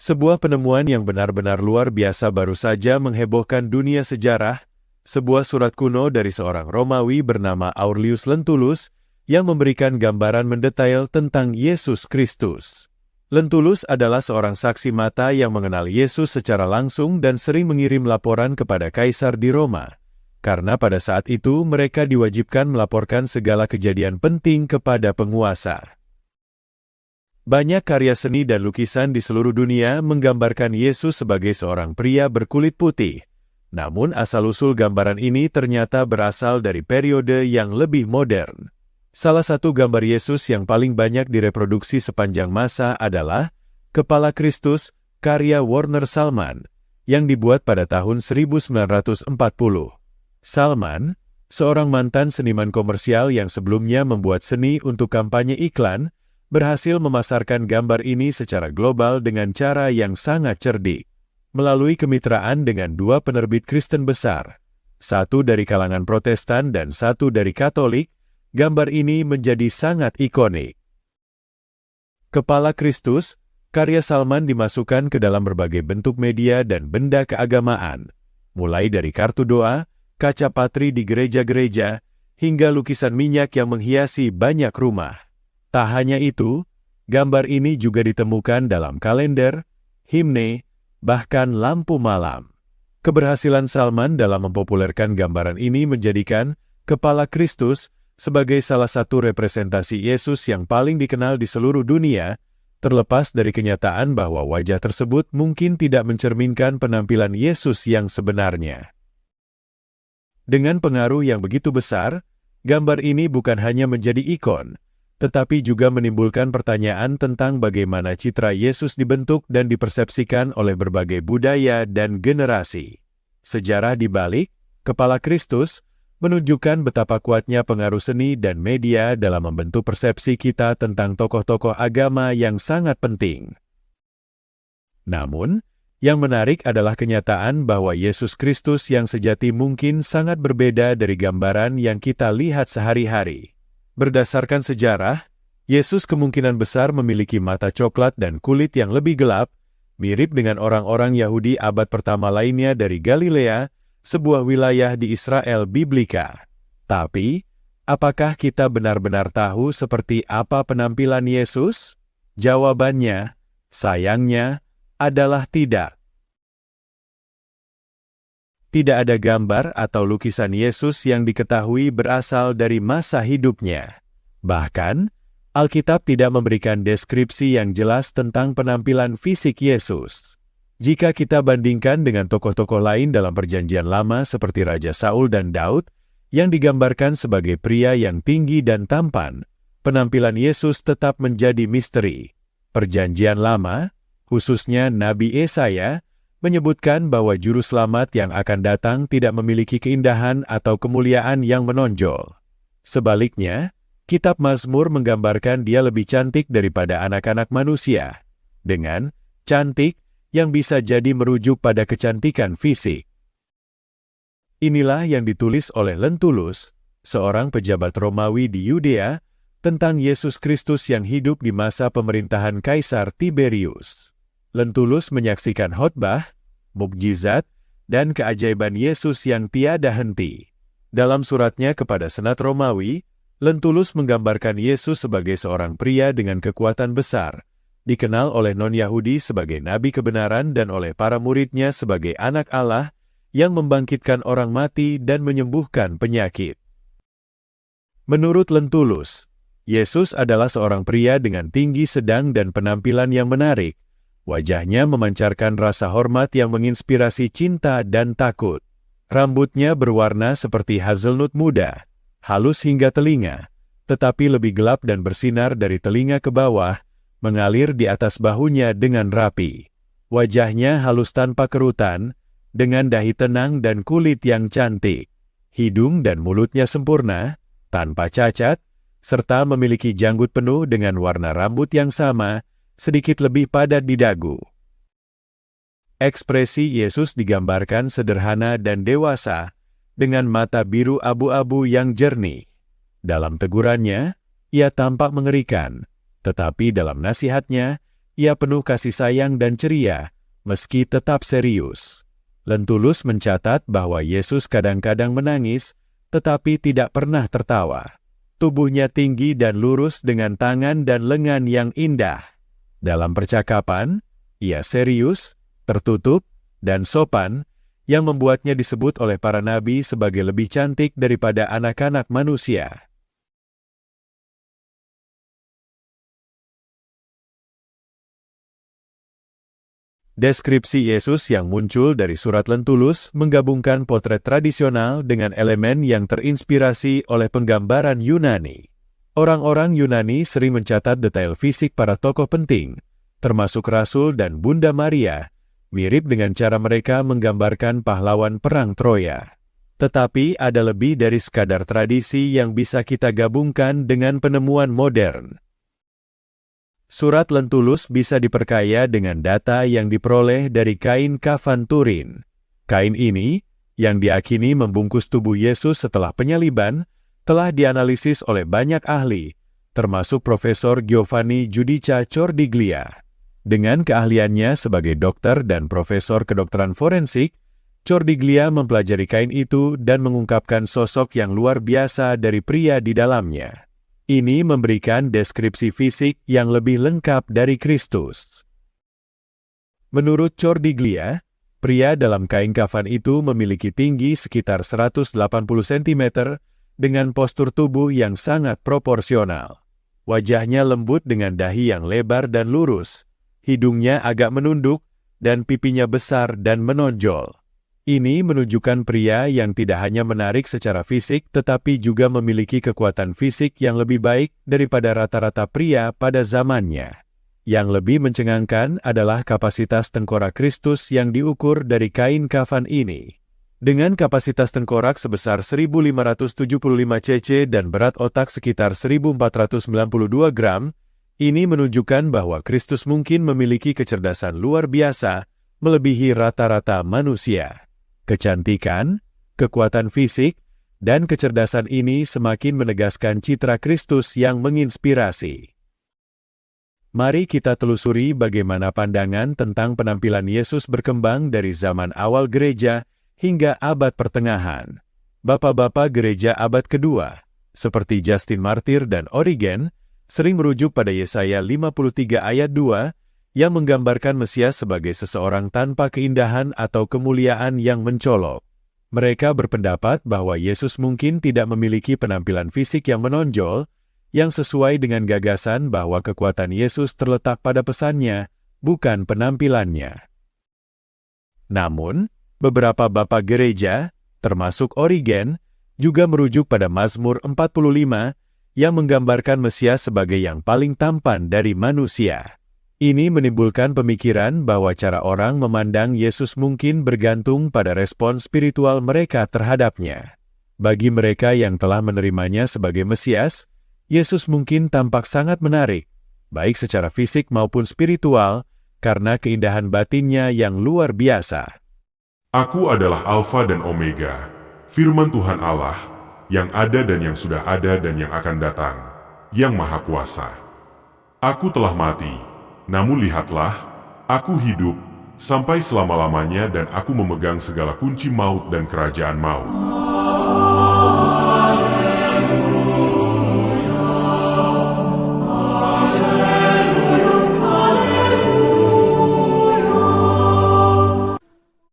Sebuah penemuan yang benar-benar luar biasa baru saja menghebohkan dunia sejarah, sebuah surat kuno dari seorang Romawi bernama Aurelius Lentulus yang memberikan gambaran mendetail tentang Yesus Kristus. Lentulus adalah seorang saksi mata yang mengenal Yesus secara langsung dan sering mengirim laporan kepada kaisar di Roma, karena pada saat itu mereka diwajibkan melaporkan segala kejadian penting kepada penguasa. Banyak karya seni dan lukisan di seluruh dunia menggambarkan Yesus sebagai seorang pria berkulit putih. Namun asal-usul gambaran ini ternyata berasal dari periode yang lebih modern. Salah satu gambar Yesus yang paling banyak direproduksi sepanjang masa adalah Kepala Kristus, karya Warner Salman, yang dibuat pada tahun 1940. Salman, seorang mantan seniman komersial yang sebelumnya membuat seni untuk kampanye iklan, berhasil memasarkan gambar ini secara global dengan cara yang sangat cerdik. Melalui kemitraan dengan dua penerbit Kristen besar, satu dari kalangan Protestan dan satu dari Katolik, gambar ini menjadi sangat ikonik. Kepala Kristus, karya Salman dimasukkan ke dalam berbagai bentuk media dan benda keagamaan, mulai dari kartu doa, kaca patri di gereja-gereja, hingga lukisan minyak yang menghiasi banyak rumah. Tak hanya itu, gambar ini juga ditemukan dalam kalender, himne, bahkan lampu malam. Keberhasilan Salman dalam mempopulerkan gambaran ini menjadikan Kepala Kristus sebagai salah satu representasi Yesus yang paling dikenal di seluruh dunia, terlepas dari kenyataan bahwa wajah tersebut mungkin tidak mencerminkan penampilan Yesus yang sebenarnya. Dengan pengaruh yang begitu besar, gambar ini bukan hanya menjadi ikon, tetapi juga menimbulkan pertanyaan tentang bagaimana citra Yesus dibentuk dan dipersepsikan oleh berbagai budaya dan generasi. Sejarah di balik Kepala Kristus menunjukkan betapa kuatnya pengaruh seni dan media dalam membentuk persepsi kita tentang tokoh-tokoh agama yang sangat penting. Namun, yang menarik adalah kenyataan bahwa Yesus Kristus yang sejati mungkin sangat berbeda dari gambaran yang kita lihat sehari-hari. Berdasarkan sejarah, Yesus kemungkinan besar memiliki mata coklat dan kulit yang lebih gelap, mirip dengan orang-orang Yahudi abad pertama lainnya dari Galilea, sebuah wilayah di Israel Biblika. Tapi, apakah kita benar-benar tahu seperti apa penampilan Yesus? Jawabannya, sayangnya, adalah tidak. Tidak ada gambar atau lukisan Yesus yang diketahui berasal dari masa hidupnya. Bahkan, Alkitab tidak memberikan deskripsi yang jelas tentang penampilan fisik Yesus. Jika kita bandingkan dengan tokoh-tokoh lain dalam Perjanjian Lama seperti Raja Saul dan Daud, yang digambarkan sebagai pria yang tinggi dan tampan, penampilan Yesus tetap menjadi misteri. Perjanjian Lama, khususnya Nabi Yesaya, menyebutkan bahwa juru selamat yang akan datang tidak memiliki keindahan atau kemuliaan yang menonjol. Sebaliknya, Kitab Mazmur menggambarkan dia lebih cantik daripada anak-anak manusia, dengan cantik yang bisa jadi merujuk pada kecantikan fisik. Inilah yang ditulis oleh Lentulus, seorang pejabat Romawi di Yudea, tentang Yesus Kristus yang hidup di masa pemerintahan Kaisar Tiberius. Lentulus menyaksikan khotbah, mukjizat, dan keajaiban Yesus yang tiada henti. Dalam suratnya kepada Senat Romawi, Lentulus menggambarkan Yesus sebagai seorang pria dengan kekuatan besar, dikenal oleh non-Yahudi sebagai nabi kebenaran dan oleh para muridnya sebagai anak Allah yang membangkitkan orang mati dan menyembuhkan penyakit. Menurut Lentulus, Yesus adalah seorang pria dengan tinggi sedang dan penampilan yang menarik. Wajahnya memancarkan rasa hormat yang menginspirasi cinta dan takut. Rambutnya berwarna seperti hazelnut muda, halus hingga telinga, tetapi lebih gelap dan bersinar dari telinga ke bawah, mengalir di atas bahunya dengan rapi. Wajahnya halus tanpa kerutan, dengan dahi tenang dan kulit yang cantik. Hidung dan mulutnya sempurna, tanpa cacat, serta memiliki janggut penuh dengan warna rambut yang sama, sedikit lebih padat di dagu. Ekspresi Yesus digambarkan sederhana dan dewasa, dengan mata biru abu-abu yang jernih. Dalam tegurannya, ia tampak mengerikan, tetapi dalam nasihatnya, ia penuh kasih sayang dan ceria, meski tetap serius. Lentulus mencatat bahwa Yesus kadang-kadang menangis, tetapi tidak pernah tertawa. Tubuhnya tinggi dan lurus dengan tangan dan lengan yang indah. Dalam percakapan, ia serius, tertutup, dan sopan, yang membuatnya disebut oleh para nabi sebagai lebih cantik daripada anak-anak manusia. Deskripsi Yesus yang muncul dari surat Lentulus menggabungkan potret tradisional dengan elemen yang terinspirasi oleh penggambaran Yunani. Orang-orang Yunani sering mencatat detail fisik para tokoh penting, termasuk Rasul dan Bunda Maria, mirip dengan cara mereka menggambarkan pahlawan perang Troya. Tetapi ada lebih dari sekadar tradisi yang bisa kita gabungkan dengan penemuan modern. Surat Lentulus bisa diperkaya dengan data yang diperoleh dari kain kafan Turin. Kain ini, yang diakini membungkus tubuh Yesus setelah penyaliban, telah dianalisis oleh banyak ahli, termasuk Profesor Giovanni Giudica Cordiglia. Dengan keahliannya sebagai dokter dan profesor kedokteran forensik, Cordiglia mempelajari kain itu dan mengungkapkan sosok yang luar biasa dari pria di dalamnya. Ini memberikan deskripsi fisik yang lebih lengkap dari Kristus. Menurut Cordiglia, pria dalam kain kafan itu memiliki tinggi sekitar 180 cm dengan postur tubuh yang sangat proporsional. Wajahnya lembut dengan dahi yang lebar dan lurus, hidungnya agak menunduk, dan pipinya besar dan menonjol. Ini menunjukkan pria yang tidak hanya menarik secara fisik tetapi juga memiliki kekuatan fisik yang lebih baik daripada rata-rata pria pada zamannya. Yang lebih mencengangkan adalah kapasitas tengkorak Kristus yang diukur dari kain kafan ini. Dengan kapasitas tengkorak sebesar 1575 cc dan berat otak sekitar 1492 gram, ini menunjukkan bahwa Kristus mungkin memiliki kecerdasan luar biasa melebihi rata-rata manusia. Kecantikan, kekuatan fisik, dan kecerdasan ini semakin menegaskan citra Kristus yang menginspirasi. Mari kita telusuri bagaimana pandangan tentang penampilan Yesus berkembang dari zaman awal gereja hingga abad pertengahan. Bapak-bapak gereja abad kedua, seperti Justin Martyr dan Origen, sering merujuk pada Yesaya 53 ayat 2, yang menggambarkan Mesias sebagai seseorang tanpa keindahan atau kemuliaan yang mencolok. Mereka berpendapat bahwa Yesus mungkin tidak memiliki penampilan fisik yang menonjol, yang sesuai dengan gagasan bahwa kekuatan Yesus terletak pada pesannya, bukan penampilannya. Namun, beberapa bapak gereja, termasuk Origen, juga merujuk pada Mazmur 45, yang menggambarkan Mesias sebagai yang paling tampan dari manusia. Ini menimbulkan pemikiran bahwa cara orang memandang Yesus mungkin bergantung pada respon spiritual mereka terhadapnya. Bagi mereka yang telah menerimanya sebagai Mesias, Yesus mungkin tampak sangat menarik, baik secara fisik maupun spiritual, karena keindahan batinnya yang luar biasa. Aku adalah Alfa dan Omega, firman Tuhan Allah, yang ada dan yang sudah ada dan yang akan datang, yang Maha Kuasa. Aku telah mati. Namun lihatlah, aku hidup, sampai selama-lamanya dan aku memegang segala kunci maut dan kerajaan maut.